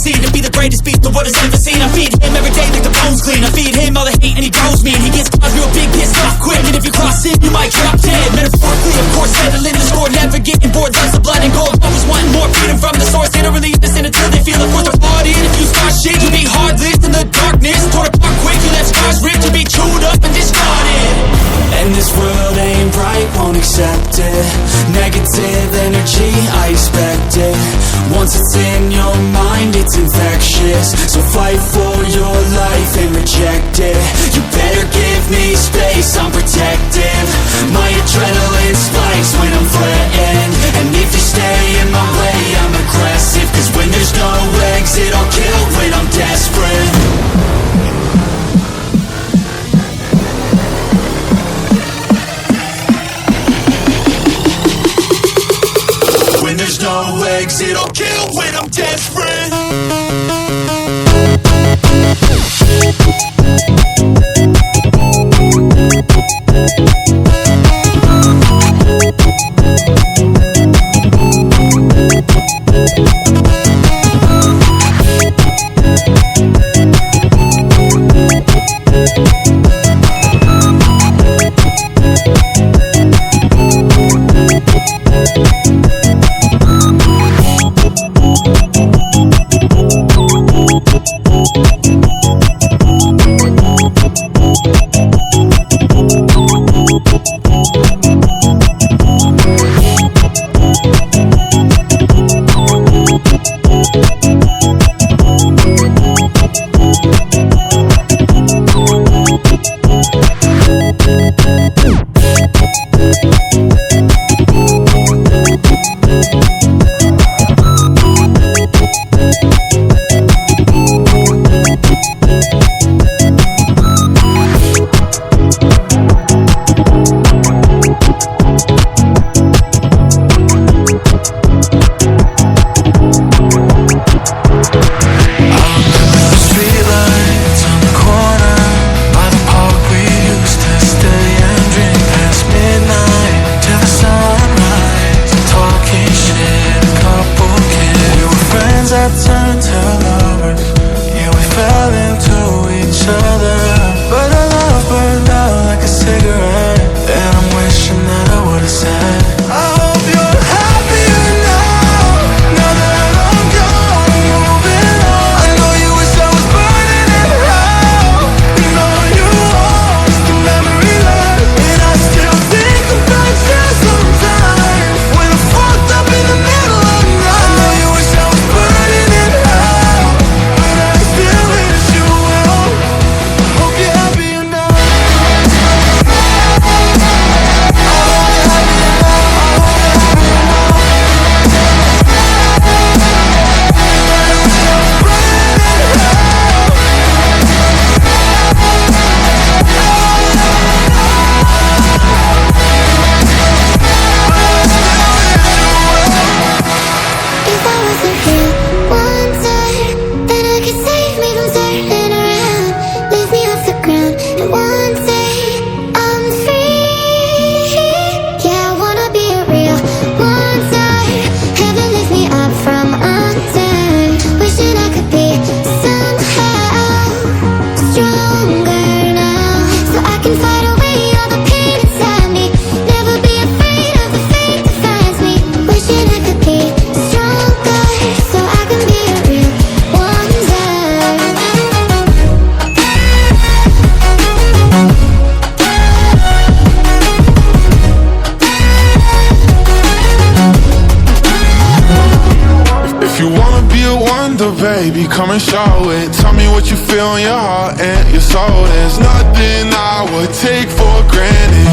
succeed and be the greatest beast the world has ever seen. I feed him every day like the bones clean. I feed him all the hate and he grows me. And he gets cause real big, pissed off quick. And if you cross him, you might drop dead. Metaphorically, of course, settling the score, never getting bored. Loves of blood and gold, always wanting more freedom from the source. They don't really listen until they feel the force of blood in. If you start shit, you'll be heartless in the darkness. Torn apart quick, you left scars ripped. You'll be chewed up and discarded. And this world ain't right, won't accept it. Negative energy, I expect it. Once it's in your mind, it's infectious. So fight for your life and reject it. You better give me space, I'm protective. My adrenaline spikes when I'm threatened. And if you stay in my way, I'm aggressive. Cause when there's no exit, I'll kill when I'm desperate. There's no exit, I'll kill when I'm desperate. Baby, come and show it. Tell me what you feel in your heart and your soul. There's nothing I would take for granted.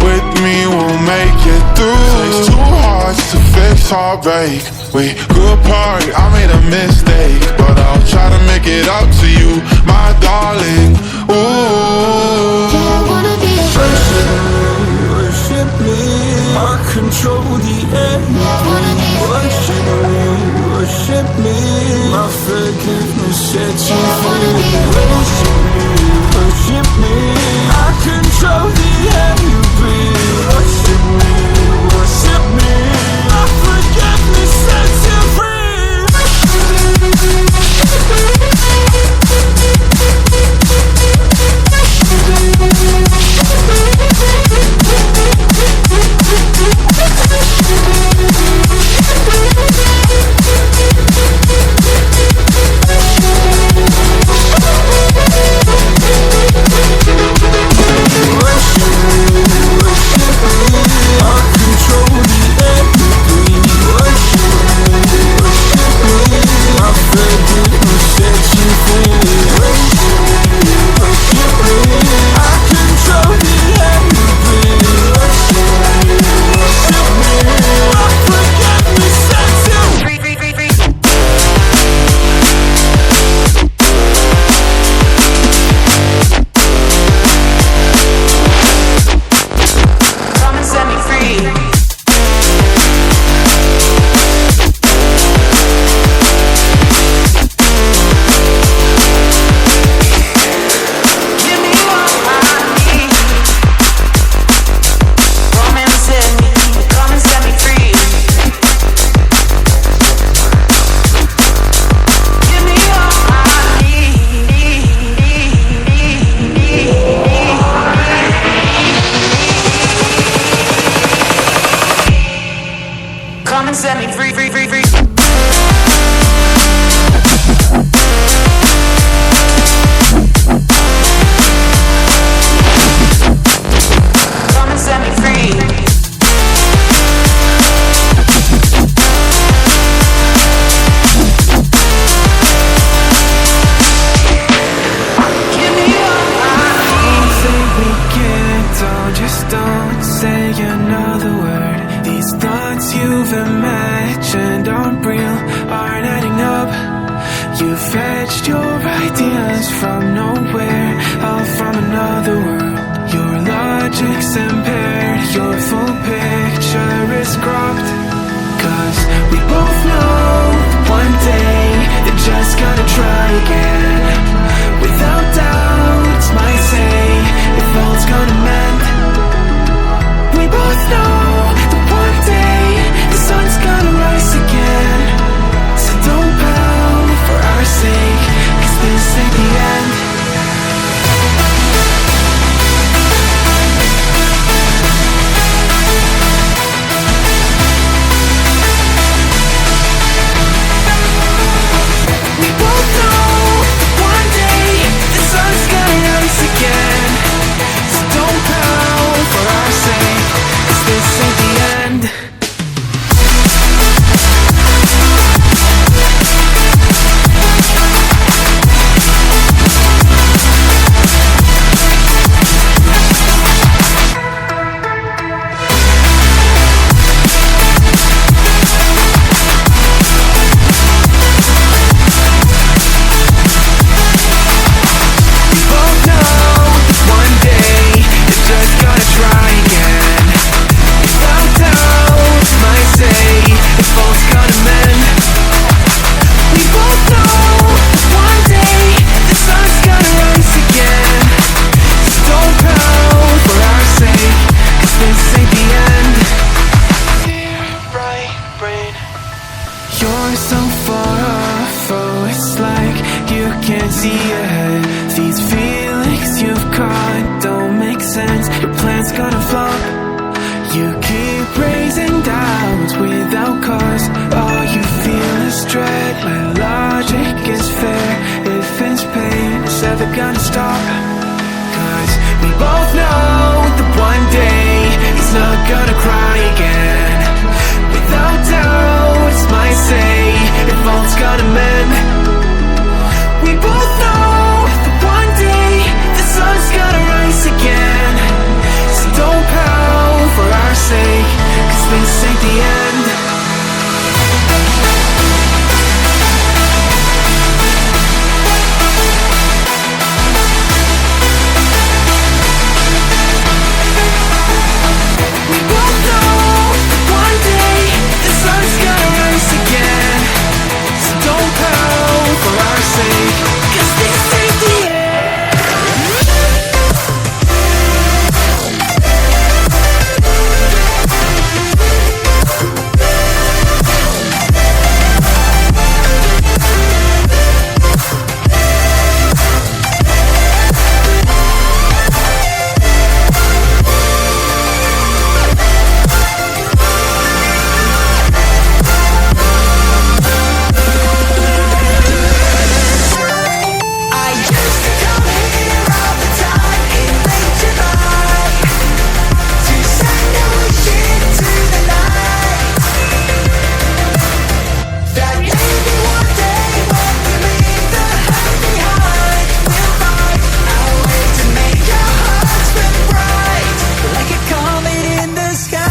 With me, we'll make it through. Takes two hearts to fix heartbreak. We grew apart, I made a mistake, but I'll try to make it up to you, my darling. Ooh, yeah, I wanna be a worship me, I control the air. Worship me, my forgiveness sets you free. Worship me, I control the air you breathe. Worship me, my forgiveness sets you free. logic's impaired, your full picture is cropped. 'Cause we both know that one day they're just gonna try again. Without doubt, might say if all's gonna mend. We both know that one day the sun's gonna rise again. So don't pout for our sake, 'cause this ain't the end. We both know that one day the sun's gonna rise again. So don't pout for our sake, 'cause this ain't the end. We both know that one day they're just gonna try again. Without doubt, might say if all's gonna mend. We both know that one day the sun's gonna rise again. So don't pout for our sake, 'cause this ain't the end. Right brain, you're so far off, oh it's like you can't see ahead. These feelings you've caught don't make sense, your plan's gonna flop. You keep raising doubts without cause, all you feel is dread. My logic is fair, if it's pain, it's ever gonna stop. 'Cause we both know that one day he's not gonna cry again. Without doubt, might say if all's gonna mend. We both know that one day the sun's gonna rise again. So don't pout for our sake, 'cause this ain't the end. We both know that one day the sun's gonna rise again. So don't pout for our sake, 'cause this ain't the end. I used to come here all the time in late July to send a wish into the night that maybe one day when we leave the hurt behind, we'll find a way to make our hearts burn bright like a comet in the sky.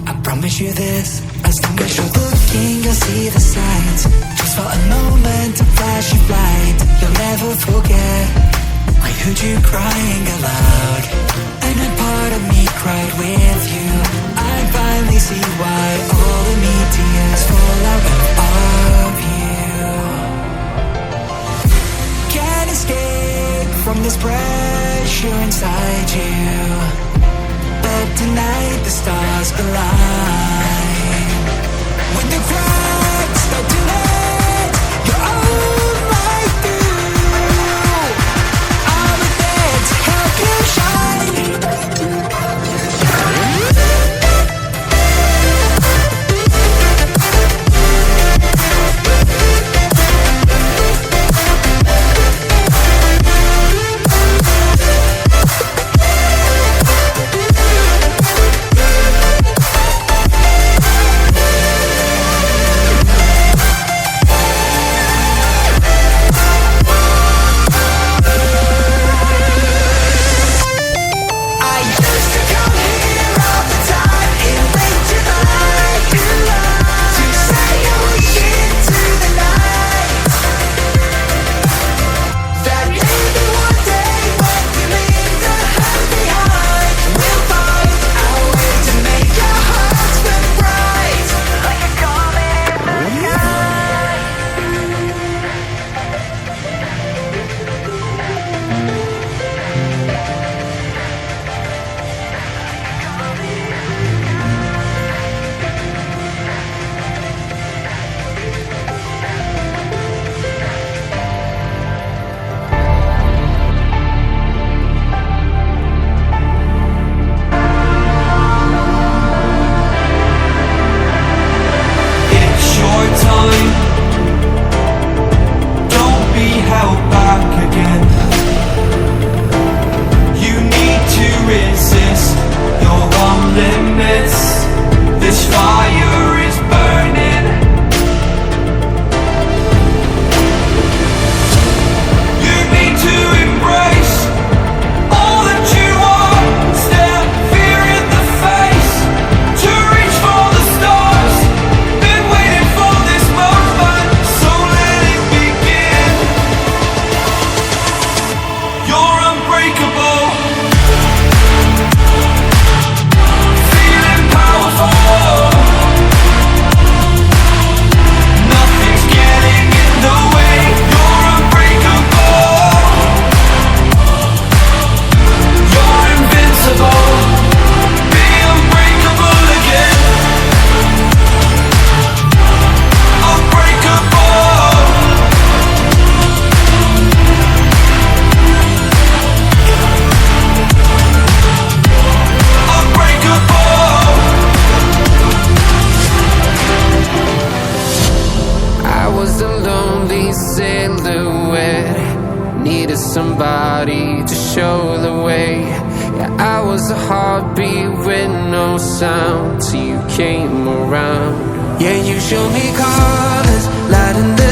I promise you this, as long as you're looking, you'll see the signs. Just for a moment, a flash of light, you'll never forget. I heard you crying aloud, and a part of me cried with you. I finally see why all the meteors fall out of you. Can't escape from this pressure inside you, but tonight the stars align. When the cracks start to let, you're all right through. I'll be there to help you shine. blew it. Needed somebody to show the way. Yeah, I was a heartbeat with no sound till you came around. Yeah, you showed me colors, lighting